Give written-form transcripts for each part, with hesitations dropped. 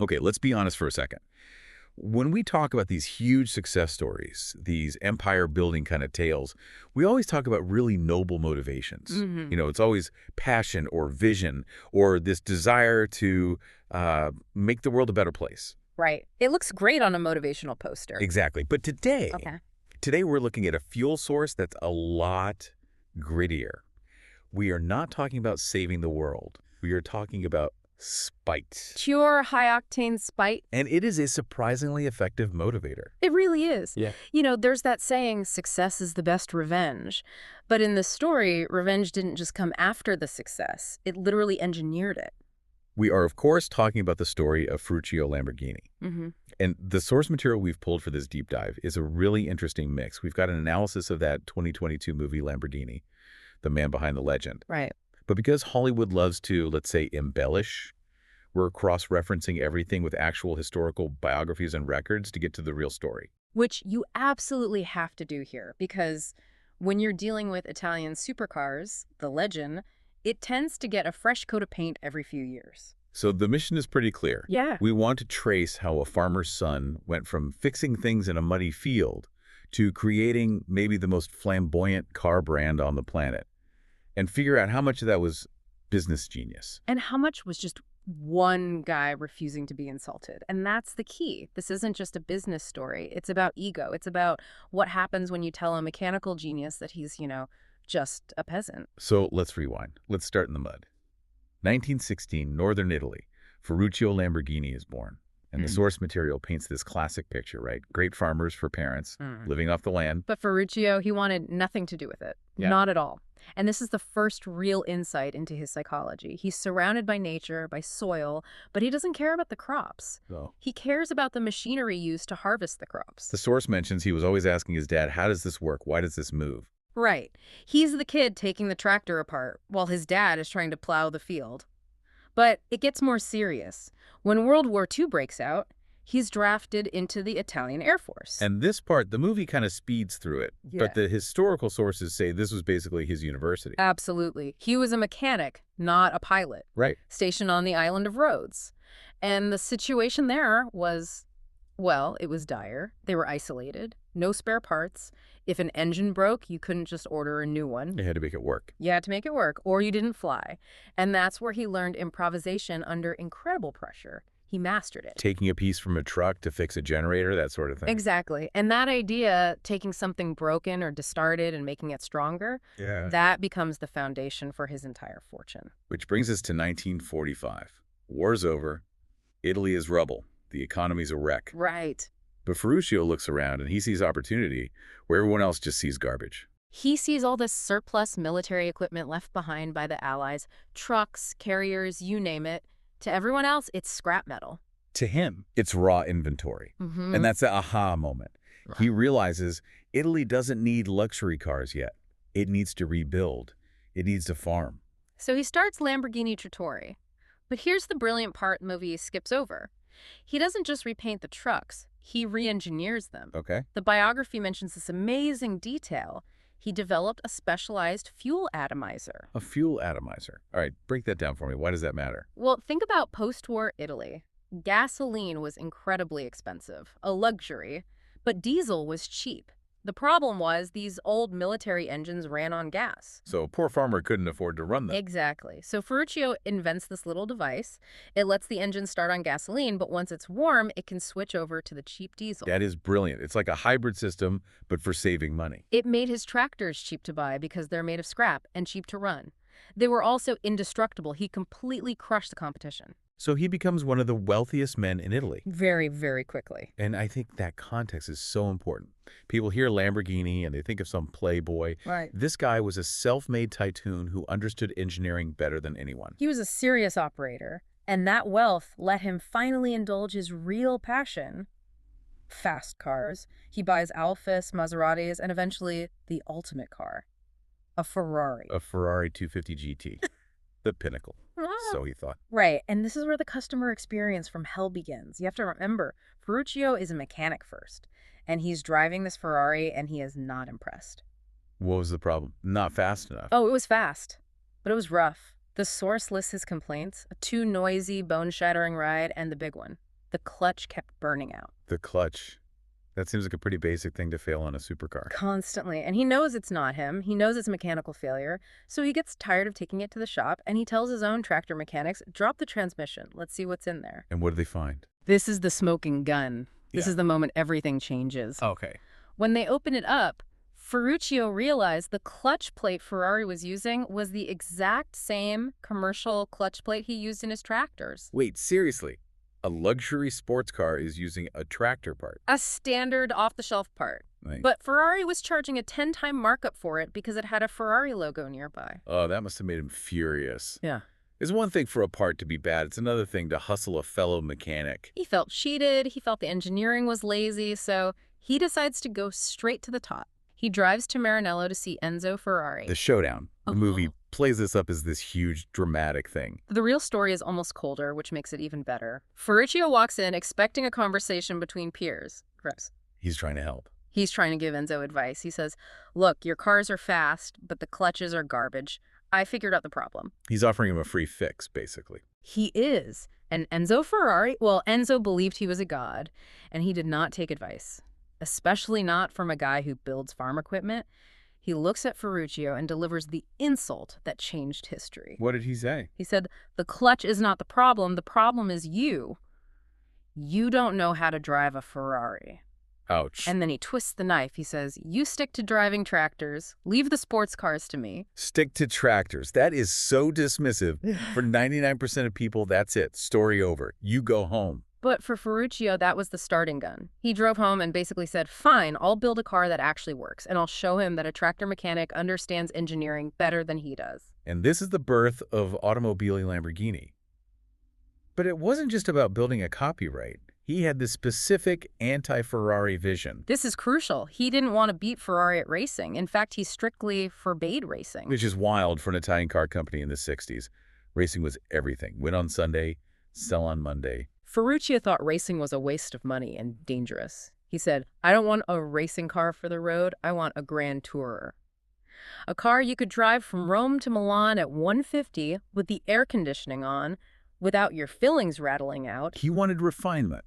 Okay, let's be honest for a second. When we talk about these huge success stories, these empire-building kind of tales, we always talk about really noble motivations. Hmm. It's always passion or vision or this desire to make the world a better place. Right. It looks great on a motivational poster. Exactly. But Okay. today we're looking at a fuel source that's a lot grittier. We are not talking about saving the world. We are talking about spite. Pure high-octane spite. And it is a surprisingly effective motivator. It really is. Yeah. There's that saying, success is the best revenge. But in this story, revenge didn't just come after the success. It literally engineered it. We are, of course, talking about the story of Ferruccio Lamborghini. Hmm. And the source material we've pulled for this deep dive is a really interesting mix. We've got an analysis of that 2022 movie Lamborghini, The Man Behind the Legend. Right. But because Hollywood loves to, let's say, embellish, we're cross-referencing everything with actual historical biographies and records to get to the real story. Which you absolutely have to do here, because when you're dealing with Italian supercars, the legend, it tends to get a fresh coat of paint every few years. So the mission is pretty clear. Yeah. We want to trace how a farmer's son went from fixing things in a muddy field to creating maybe the most flamboyant car brand on the planet, and figure out how much of that was business genius. And how much was just one guy refusing to be insulted? And that's the key. This isn't just a business story. It's about ego. It's about what happens when you tell a mechanical genius that he's, just a peasant. So let's rewind. Let's start in the mud. 1916, northern Italy. Ferruccio Lamborghini is born. And the source material paints this classic picture, right? Great farmers for parents, living off the land. But Ferruccio, he wanted nothing to do with it. Yeah. Not at all. And this is the first real insight into his psychology. He's surrounded by nature, by soil, but he doesn't care about the crops. So He cares about the machinery used to harvest the crops. the source mentions he was always asking his dad, how does this work? Why does this move? Right. He's the kid taking the tractor apart while his dad is trying to plow the field. But it gets more serious. When World War II breaks out, he's drafted into the Italian Air Force. And this part, the movie kind of speeds through it. Yeah. But the historical sources say this was basically his university. Absolutely. He was a mechanic, not a pilot, Right. stationed on the island of Rhodes. And the situation there was, well, it was dire. They were isolated, no spare parts. If an engine broke, you couldn't just order a new one. They had to make it work. You had to make it work, or you didn't fly. And that's where he learned improvisation under incredible pressure. He mastered it. Taking a piece from a truck to fix a generator, that sort of thing. Exactly. And that idea, taking something broken or discarded and making it stronger, Yeah. that becomes the foundation for his entire fortune. Which brings us to 1945. War's over. Italy is rubble. The economy's a wreck. Right. But Ferruccio looks around and he sees opportunity where everyone else just sees garbage. He sees all this surplus military equipment left behind by the Allies, trucks, carriers, you name it. To everyone else, it's scrap metal. To him, it's raw inventory. Mm-hmm. And that's the aha moment. He realizes Italy doesn't need luxury cars yet. It needs to rebuild. It needs to farm. So he starts Lamborghini Trattori. But here's the brilliant part the movie skips over. He doesn't just repaint the trucks, he re-engineers them. Okay. The biography mentions this amazing detail. He developed a specialized fuel atomizer. A fuel atomizer. All right, break that down for me. Why does that matter? Well, think about post-war Italy. Gasoline was incredibly expensive, a luxury, but diesel was cheap. The problem was these old military engines ran on gas. So a poor farmer couldn't afford to run them. Exactly. So Ferruccio invents this little device. It lets the engine start on gasoline, but once it's warm, it can switch over to the cheap diesel. That is brilliant. It's like a hybrid system, but for saving money. It made his tractors cheap to buy because they're made of scrap and cheap to run. They were also indestructible. He completely crushed the competition. So he becomes one of the wealthiest men in Italy. Very, very quickly. And I think that context is so important. People hear Lamborghini and they think of some playboy. Right. This guy was a self-made tycoon who understood engineering better than anyone. He was a serious operator, and that wealth let him finally indulge his real passion. Fast cars. He buys Alfas, Maseratis, and eventually the ultimate car, a Ferrari. A Ferrari 250 GT. The pinnacle. So he thought. Right, and this is where the customer experience from hell begins. You have to remember, Ferruccio is a mechanic first, and he's driving this Ferrari, and he is not impressed. What was the problem? Not fast enough. Oh, it was fast, but it was rough. The source lists his complaints: a too noisy, bone-shattering ride, and the big one: the clutch kept burning out. The clutch. That seems like a pretty basic thing to fail on a supercar. Constantly. And he knows it's not him. He knows it's a mechanical failure. So he gets tired of taking it to the shop, and he tells his own tractor mechanics, drop the transmission. Let's see what's in there. And what do they find? This is the smoking gun. This is the moment everything changes. Okay. When they open it up, Ferruccio realized the clutch plate Ferrari was using was the exact same commercial clutch plate he used in his tractors. Wait, seriously? A luxury sports car is using a tractor part? A standard off-the-shelf part. Right. But Ferrari was charging a 10-time markup for it because it had a Ferrari logo nearby. Oh, that must have made him furious. Yeah. It's one thing for a part to be bad. It's another thing to hustle a fellow mechanic. He felt cheated. He felt the engineering was lazy. So he decides to go straight to the top. He drives to Maranello to see Enzo Ferrari. The showdown. The movie plays this up as this huge, dramatic thing. The real story is almost colder, which makes it even better. Ferruccio walks in expecting a conversation between peers. Gross. He's trying to help. He's trying to give Enzo advice. He says, look, your cars are fast, but the clutches are garbage. I figured out the problem. He's offering him a free fix, basically. He is. And Enzo believed he was a god, and he did not take advice, especially not from a guy who builds farm equipment. He looks at Ferruccio and delivers the insult that changed history. What did he say? He said, the clutch is not the problem is you. You don't know how to drive a Ferrari. Ouch. And then he twists the knife. He says, you stick to driving tractors. Leave the sports cars to me. Stick to tractors. That is so dismissive. For 99% of people, that's it. Story over. You go home. But for Ferruccio, that was the starting gun. He drove home and basically said, fine, I'll build a car that actually works, and I'll show him that a tractor mechanic understands engineering better than he does. And this is the birth of Automobili Lamborghini. But it wasn't just about building a copyright. He had this specific anti-Ferrari vision. This is crucial. He didn't want to beat Ferrari at racing. In fact, he strictly forbade racing. Which is wild for an Italian car company in the 60s. Racing was everything. Win on Sunday, sell on Monday. Ferruccio thought racing was a waste of money and dangerous. He said, I don't want a racing car for the road. I want a grand tourer. A car you could drive from Rome to Milan at 150 with the air conditioning on without your fillings rattling out. He wanted refinement,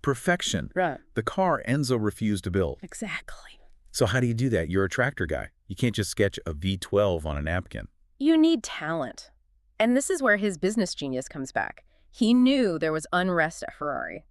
perfection. Right. The car Enzo refused to build. Exactly. So how do you do that? You're a tractor guy. You can't just sketch a V12 on a napkin. You need talent. And this is where his business genius comes back. He knew there was unrest at Ferrari.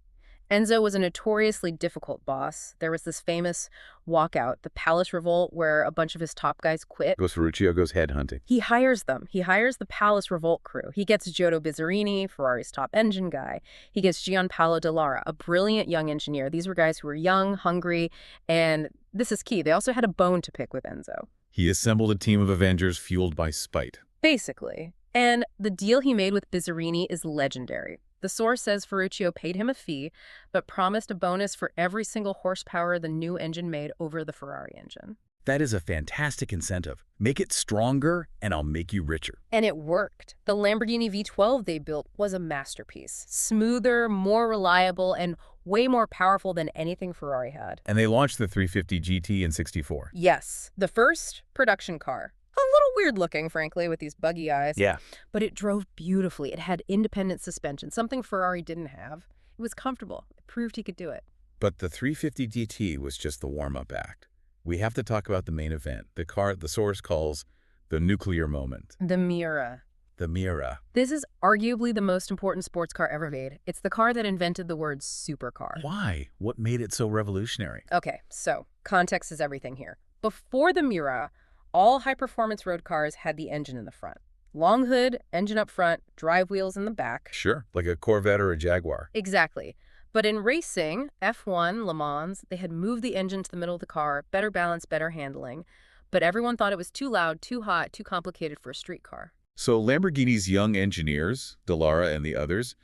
Enzo was a notoriously difficult boss. There was this famous walkout, the Palace Revolt, where a bunch of his top guys quit. Ferruccio goes headhunting. He hires them. He hires the Palace Revolt crew. He gets Giotto Bizzarini, Ferrari's top engine guy. He gets Gianpaolo Dallara, a brilliant young engineer. These were guys who were young, hungry, and this is key. They also had a bone to pick with Enzo. He assembled a team of Avengers fueled by spite. Basically. And the deal he made with Bizzarini is legendary. The source says Ferruccio paid him a fee, but promised a bonus for every single horsepower the new engine made over the Ferrari engine. That is a fantastic incentive. Make it stronger, and I'll make you richer. And it worked. The Lamborghini V12 they built was a masterpiece. Smoother, more reliable, and way more powerful than anything Ferrari had. And they launched the 350 GT in '64. Yes, the first production car. A little weird looking, frankly, with these buggy eyes. Yeah. But it drove beautifully. It had independent suspension, something Ferrari didn't have. It was comfortable. It proved he could do it. But the 350 GT was just the warm-up act. We have to talk about the main event, the car the source calls the nuclear moment. The Miura. The Miura. This is arguably the most important sports car ever made. It's the car that invented the word supercar. Why? What made it so revolutionary? Okay, so context is everything here. Before the Miura, all high-performance road cars had the engine in the front. Long hood, engine up front, drive wheels in the back. Sure, like a Corvette or a Jaguar. Exactly. But in racing, F1, Le Mans, they had moved the engine to the middle of the car, better balance, better handling. But everyone thought it was too loud, too hot, too complicated for a street car. So Lamborghini's young engineers, Dallara and the others,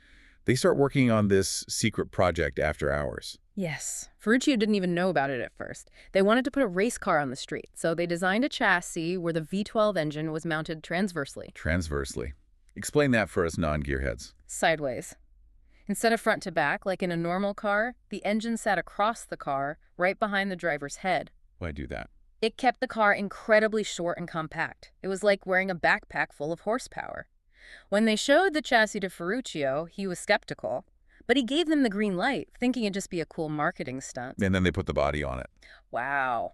they start working on this secret project after hours. Yes. Ferruccio didn't even know about it at first. They wanted to put a race car on the street, so they designed a chassis where the V12 engine was mounted transversely. Transversely. Explain that for us non-gearheads. Sideways. Instead of front to back, like in a normal car, the engine sat across the car, right behind the driver's head. Why do that? It kept the car incredibly short and compact. It was like wearing a backpack full of horsepower. When they showed the chassis to Ferruccio, he was skeptical. But he gave them the green light, thinking it'd just be a cool marketing stunt. And then they put the body on it. Wow.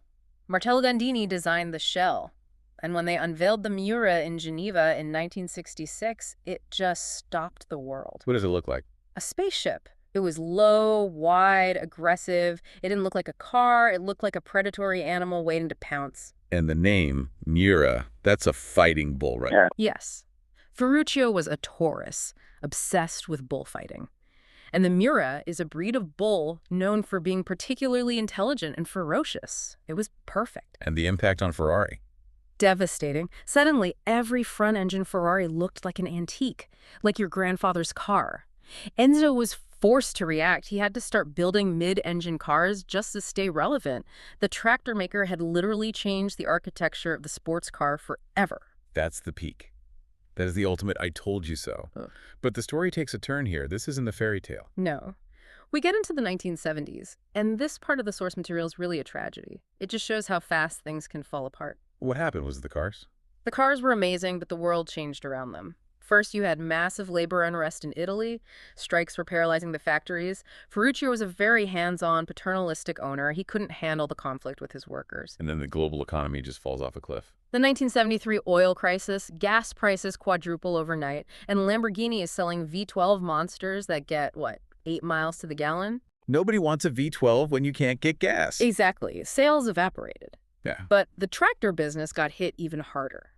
Martello Gandini designed the shell. And when they unveiled the Miura in Geneva in 1966, it just stopped the world. What does it look like? A spaceship. It was low, wide, aggressive. It didn't look like a car. It looked like a predatory animal waiting to pounce. And the name, Miura, that's a fighting bull, right? Yeah. Yes. Ferruccio was a Taurus, obsessed with bullfighting. And the Miura is a breed of bull known for being particularly intelligent and ferocious. It was perfect. And the impact on Ferrari. Devastating. Suddenly, every front-engine Ferrari looked like an antique, like your grandfather's car. Enzo was forced to react. He had to start building mid-engine cars just to stay relevant. The tractor maker had literally changed the architecture of the sports car forever. That's the peak. That is the ultimate I told you so. But the story takes a turn here. This isn't a fairy tale. No. We get into the 1970s, and this part of the source material is really a tragedy. It just shows how fast things can fall apart. What happened? Was it the cars? The cars were amazing, but the world changed around them. First, you had massive labor unrest in Italy. Strikes were paralyzing the factories. Ferruccio was a very hands-on, paternalistic owner. He couldn't handle the conflict with his workers. And then the global economy just falls off a cliff. The 1973 oil crisis, gas prices quadruple overnight, and Lamborghini is selling V12 monsters that get, 8 miles to the gallon? Nobody wants a V12 when you can't get gas. Exactly. Sales evaporated. Yeah. But the tractor business got hit even harder.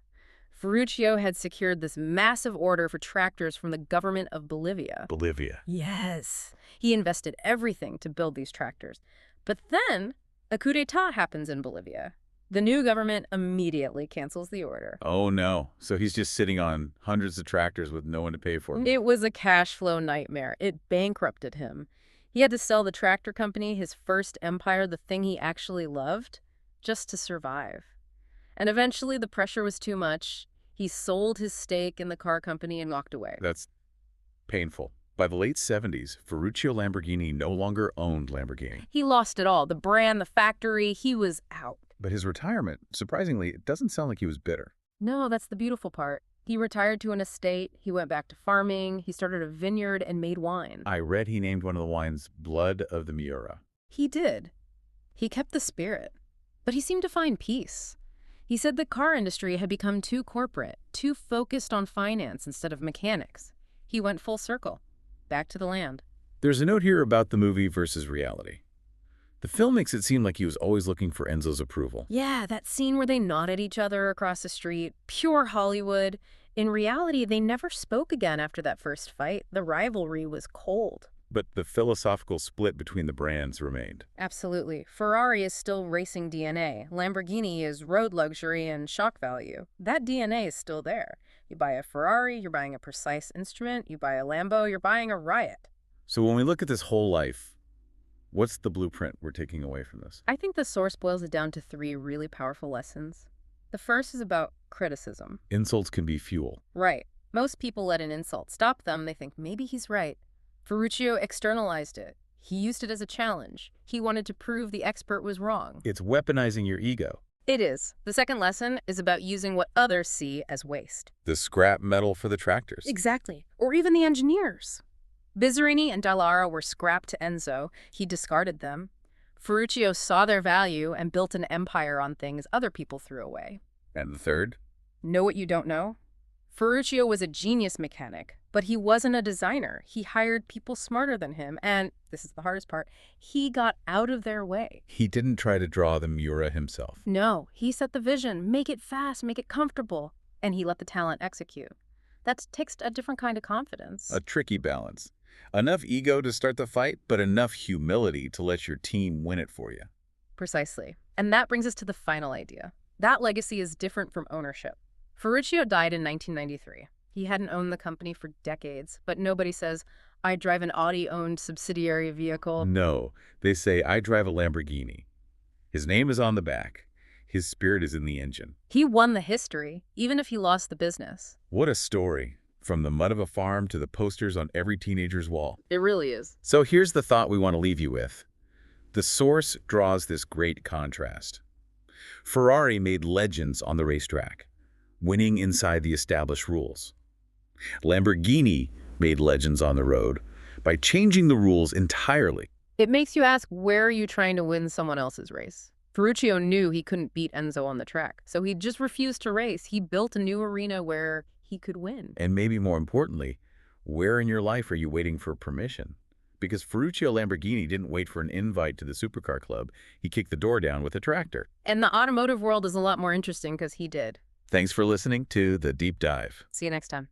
Ferruccio had secured this massive order for tractors from the government of Bolivia. Bolivia. Yes. He invested everything to build these tractors. But then a coup d'etat happens in Bolivia. The new government immediately cancels the order. Oh, no. So he's just sitting on hundreds of tractors with no one to pay for them. It was a cash flow nightmare. It bankrupted him. He had to sell the tractor company, his first empire, the thing he actually loved, just to survive. And eventually the pressure was too much. He sold his stake in the car company and walked away. That's painful. By the late 70s, Ferruccio Lamborghini no longer owned Lamborghini. He lost it all. The brand, the factory, he was out. But his retirement, surprisingly, it doesn't sound like he was bitter. No, that's the beautiful part. He retired to an estate, he went back to farming, he started a vineyard and made wine. I read he named one of the wines Blood of the Miura. He did. He kept the spirit. But he seemed to find peace. He said the car industry had become too corporate, too focused on finance instead of mechanics. He went full circle, back to the land. There's a note here about the movie versus reality. The film makes it seem like he was always looking for Enzo's approval. Yeah, that scene where they nod at each other across the street, pure Hollywood. In reality, they never spoke again after that first fight. The rivalry was cold. But the philosophical split between the brands remained. Absolutely. Ferrari is still racing DNA. Lamborghini is road luxury and shock value. That DNA is still there. You buy a Ferrari, you're buying a precise instrument. You buy a Lambo, you're buying a riot. So when we look at this whole life, what's the blueprint we're taking away from this? I think the source boils it down to 3 really powerful lessons. The first is about criticism. Insults can be fuel. Right. Most people let an insult stop them. They think maybe he's right. Ferruccio externalized it. He used it as a challenge. He wanted to prove the expert was wrong. It's weaponizing your ego. It is. The second lesson is about using what others see as waste. The scrap metal for the tractors. Exactly. Or even the engineers. Bizzarini and Dallara were scrapped to Enzo. He discarded them. Ferruccio saw their value and built an empire on things other people threw away. And the third? Know what you don't know? Ferruccio was a genius mechanic, but he wasn't a designer. He hired people smarter than him, and, this is the hardest part, he got out of their way. He didn't try to draw the Miura himself. No, he set the vision, make it fast, make it comfortable, and he let the talent execute. That takes a different kind of confidence. A tricky balance. Enough ego to start the fight, but enough humility to let your team win it for you. Precisely. And that brings us to the final idea. That legacy is different from ownership. Ferruccio died in 1993. He hadn't owned the company for decades, but nobody says, I drive an Audi-owned subsidiary vehicle. No, they say, I drive a Lamborghini. His name is on the back. His spirit is in the engine. He won the history, even if he lost the business. What a story. From the mud of a farm to the posters on every teenager's wall. It really is. So here's the thought we want to leave you with. The source draws this great contrast. Ferrari made legends on the racetrack, winning inside the established rules. Lamborghini made legends on the road, by changing the rules entirely. It makes you ask, where are you trying to win someone else's race? Ferruccio knew he couldn't beat Enzo on the track, so he just refused to race. He built a new arena where he could win. And maybe more importantly, where in your life are you waiting for permission? Because Ferruccio Lamborghini didn't wait for an invite to the supercar club. He kicked the door down with a tractor. And the automotive world is a lot more interesting because he did. Thanks for listening to The Deep Dive. See you next time.